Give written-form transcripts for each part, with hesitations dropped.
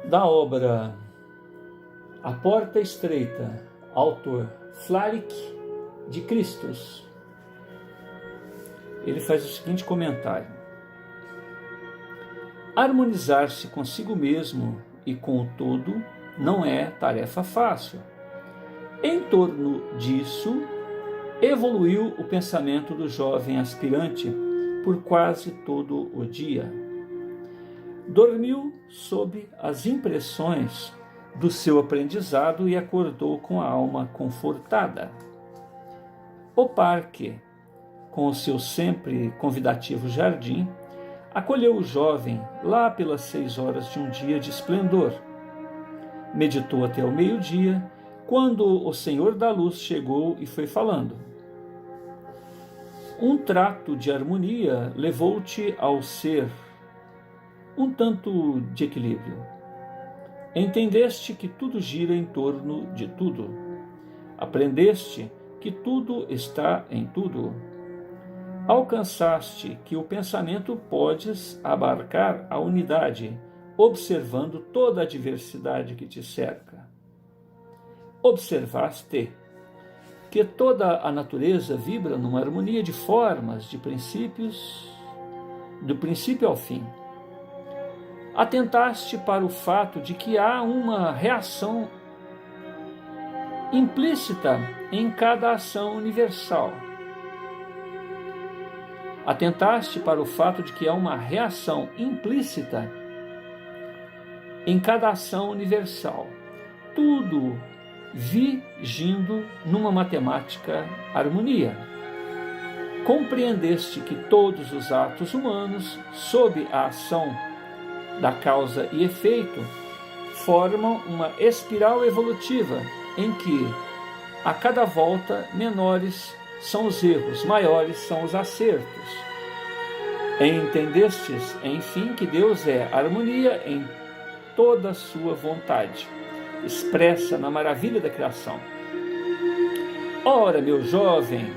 da obra A Porta Estreita, autor Flaric de Christus. Ele faz o seguinte comentário: harmonizar-se consigo mesmo e com o todo não é tarefa fácil. Em torno disso, evoluiu o pensamento do jovem aspirante por quase todo o dia. Dormiu sob as impressões do seu aprendizado e acordou com a alma confortada. O parque, com o seu sempre convidativo jardim, acolheu o jovem lá pelas 6 horas de um dia de esplendor. Meditou até o meio-dia, quando o Senhor da Luz chegou e foi falando. Um trato de harmonia levou-te ao ser um tanto de equilíbrio. Entendeste que tudo gira em torno de tudo. Aprendeste que tudo está em tudo. Alcançaste que o pensamento podes abarcar a unidade, observando toda a diversidade que te cerca. Observaste que toda a natureza vibra numa harmonia de formas, de princípios, do princípio ao fim. Atentaste para o fato de que há uma reação implícita em cada ação universal. Atentaste para o fato de que há uma reação implícita em cada ação universal. Tudo vigindo numa matemática harmonia. Compreendeste que todos os atos humanos, sob a ação da causa e efeito, formam uma espiral evolutiva em que, a cada volta, menores são os erros, maiores são os acertos. Entendestes, enfim, que Deus é harmonia em toda a sua vontade, expressa na maravilha da criação. Ora, meu jovem,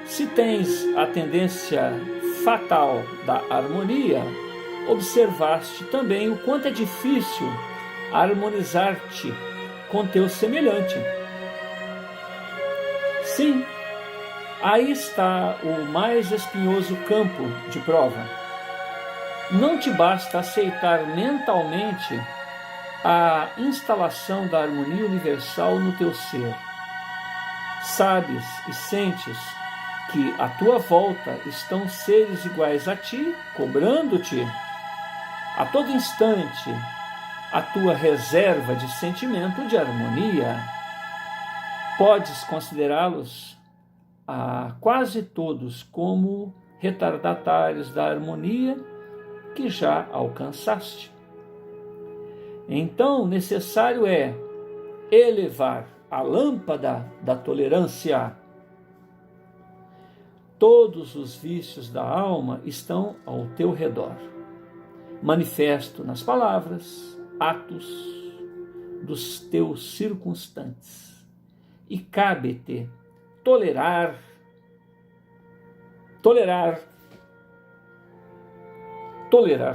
se tens a tendência fatal da harmonia, observaste também o quanto é difícil harmonizar-te com teu semelhante. Sim, aí está o mais espinhoso campo de prova. Não te basta aceitar mentalmente a instalação da harmonia universal no teu ser. Sabes e sentes que à tua volta estão seres iguais a ti, cobrando-te a todo instante a tua reserva de sentimento de harmonia. Podes considerá-los quase todos como retardatários da harmonia que já alcançaste. Então, necessário é elevar a lâmpada da tolerância. Todos os vícios da alma estão ao teu redor, manifesto nas palavras, atos dos teus circunstantes. E cabe-te tolerar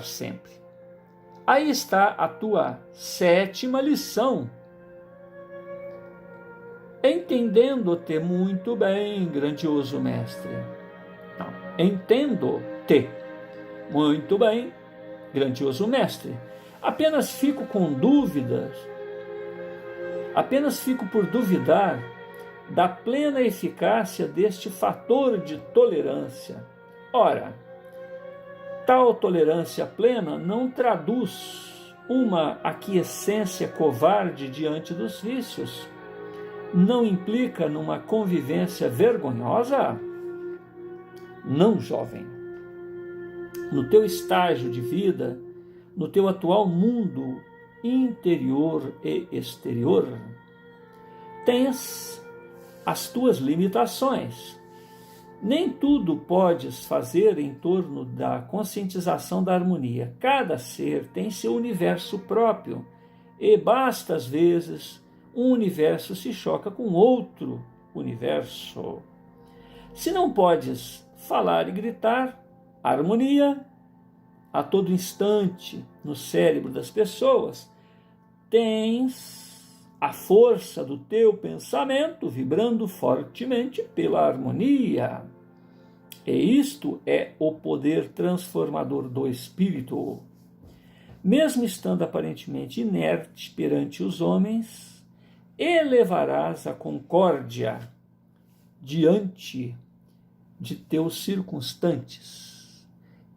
sempre. Aí está a tua 7ª lição. Entendendo-te muito bem, grandioso mestre. Não, entendo-te muito bem, grandioso mestre. Apenas fico por duvidar da plena eficácia deste fator de tolerância. Ora, tal tolerância plena não traduz uma aquiescência covarde diante dos vícios. Não implica numa convivência vergonhosa? Não, jovem. No teu estágio de vida, no teu atual mundo interior e exterior, tens as tuas limitações. Nem tudo podes fazer em torno da conscientização da harmonia. Cada ser tem seu universo próprio e basta, às vezes, um universo se choca com outro universo. Se não podes falar e gritar, harmonia a todo instante no cérebro das pessoas, tens a força do teu pensamento vibrando fortemente pela harmonia. E isto é o poder transformador do espírito. Mesmo estando aparentemente inerte perante os homens, elevarás a concórdia diante de teus circunstantes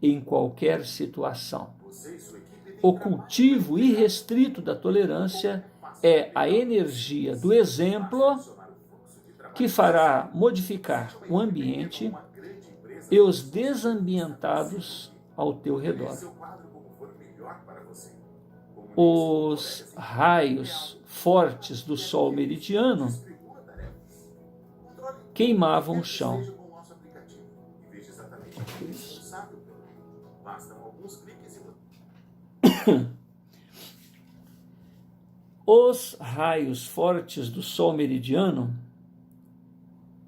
em qualquer situação. O cultivo irrestrito da tolerância é a energia do exemplo que fará modificar o ambiente e os desambientados ao teu redor. Os raios fortes do sol meridiano queimavam o chão. Os raios fortes do sol meridiano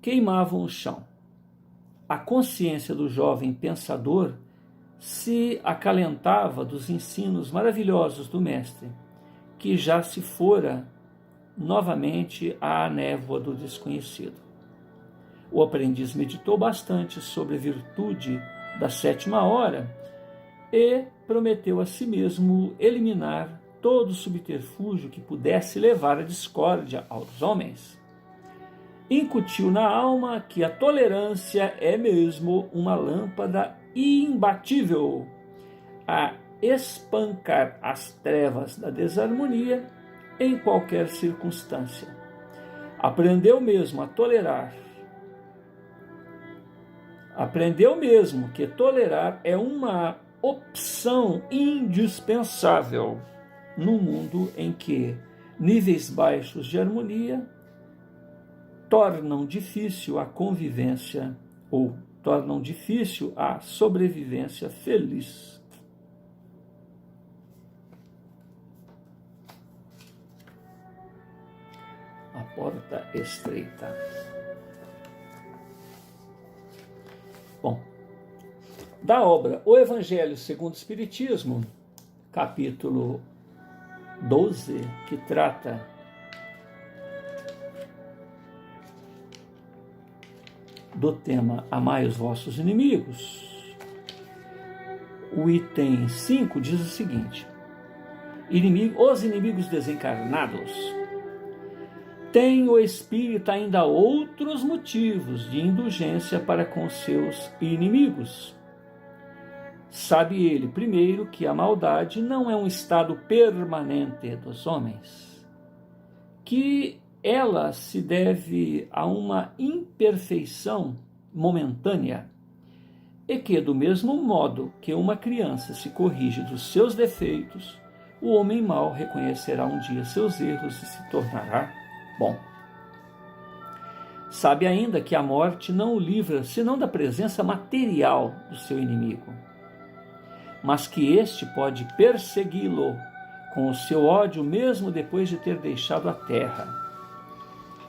queimavam o chão. A consciência do jovem pensador se acalentava dos ensinos maravilhosos do mestre, que já se fora novamente à névoa do desconhecido. O aprendiz meditou bastante sobre a virtude da 7ª hora e prometeu a si mesmo eliminar todo subterfúgio que pudesse levar a discórdia aos homens. Incutiu na alma que a tolerância é mesmo uma lâmpada imbatível a espancar as trevas da desarmonia em qualquer circunstância. Aprendeu mesmo que tolerar é uma opção indispensável num mundo em que níveis baixos de harmonia tornam difícil a convivência ou tornam difícil a sobrevivência feliz. A porta estreita. Bom, da obra O Evangelho segundo o Espiritismo, capítulo 12, que trata do tema Amai os vossos inimigos, o item 5 diz o seguinte: os inimigos desencarnados têm o espírito ainda outros motivos de indulgência para com seus inimigos. Sabe ele, primeiro, que a maldade não é um estado permanente dos homens, que ela se deve a uma imperfeição momentânea e que, do mesmo modo que uma criança se corrige dos seus defeitos, o homem mau reconhecerá um dia seus erros e se tornará bom. Sabe ainda que a morte não o livra senão da presença material do seu inimigo, mas que este pode persegui-lo com o seu ódio mesmo depois de ter deixado a terra.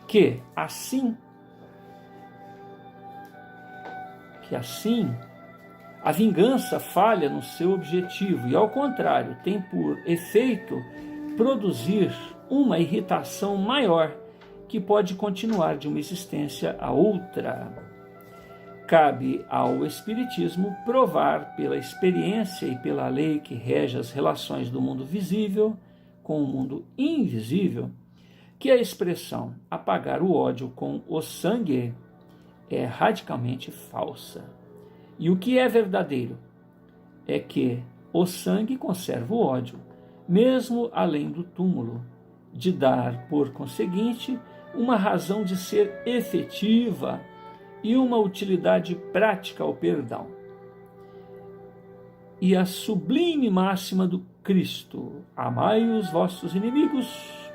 Que assim a vingança falha no seu objetivo e, ao contrário, tem por efeito produzir uma irritação maior que pode continuar de uma existência a outra. Cabe ao Espiritismo provar pela experiência e pela lei que rege as relações do mundo visível com o mundo invisível que a expressão apagar o ódio com o sangue é radicalmente falsa. E o que é verdadeiro é que o sangue conserva o ódio, mesmo além do túmulo, de dar, por conseguinte, uma razão de ser efetiva e uma utilidade prática ao perdão. E a sublime máxima do Cristo: amai os vossos inimigos.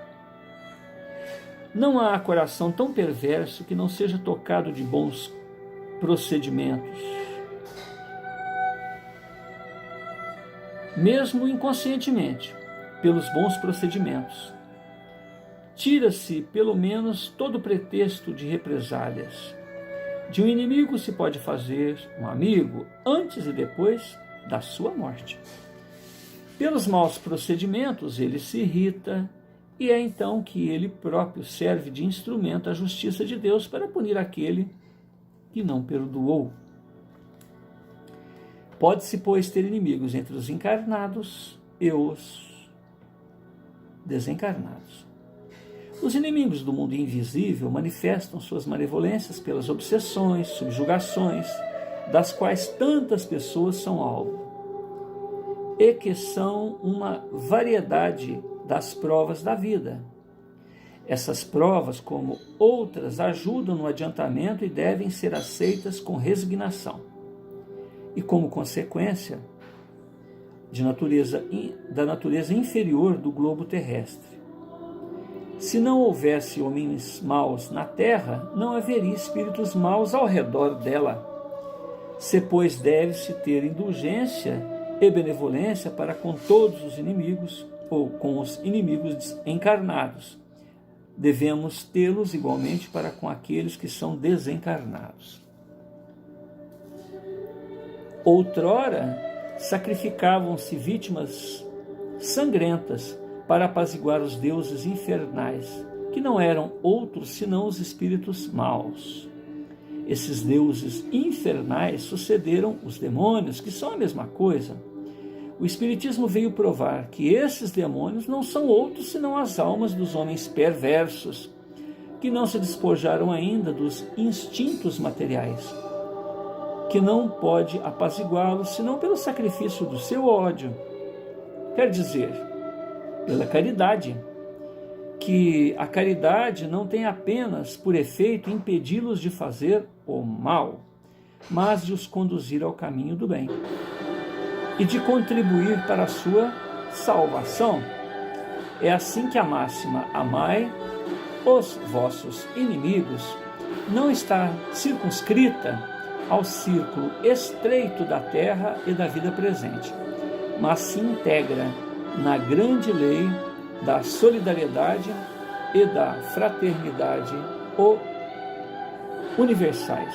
Não há coração tão perverso que não seja tocado de bons procedimentos. Mesmo inconscientemente, pelos bons procedimentos, tira-se pelo menos todo o pretexto de represálias. De um inimigo se pode fazer um amigo antes e depois da sua morte. Pelos maus procedimentos ele se irrita e é então que ele próprio serve de instrumento à justiça de Deus para punir aquele que não perdoou. Pode-se, pois, ter inimigos entre os encarnados e os desencarnados. Os inimigos do mundo invisível manifestam suas malevolências pelas obsessões, subjugações, das quais tantas pessoas são alvo, e que são uma variedade das provas da vida. Essas provas, como outras, ajudam no adiantamento e devem ser aceitas com resignação. E como consequência da natureza inferior do globo terrestre. Se não houvesse homens maus na terra, não haveria espíritos maus ao redor dela. Se, pois, deve-se ter indulgência e benevolência para com todos os inimigos, ou com os inimigos encarnados, devemos tê-los igualmente para com aqueles que são desencarnados. Outrora, sacrificavam-se vítimas sangrentas para apaziguar os deuses infernais, que não eram outros senão os espíritos maus. Esses deuses infernais sucederam os demônios, que são a mesma coisa. O Espiritismo veio provar que esses demônios não são outros senão as almas dos homens perversos, que não se despojaram ainda dos instintos materiais, que não pode apaziguá-los senão pelo sacrifício do seu ódio. Quer dizer, pela caridade, que a caridade não tem apenas por efeito impedi-los de fazer o mal, mas de os conduzir ao caminho do bem e de contribuir para a sua salvação. É assim que a máxima "amai os vossos inimigos" não está circunscrita ao círculo estreito da terra e da vida presente, mas se integra na grande lei da solidariedade e da fraternidade universais.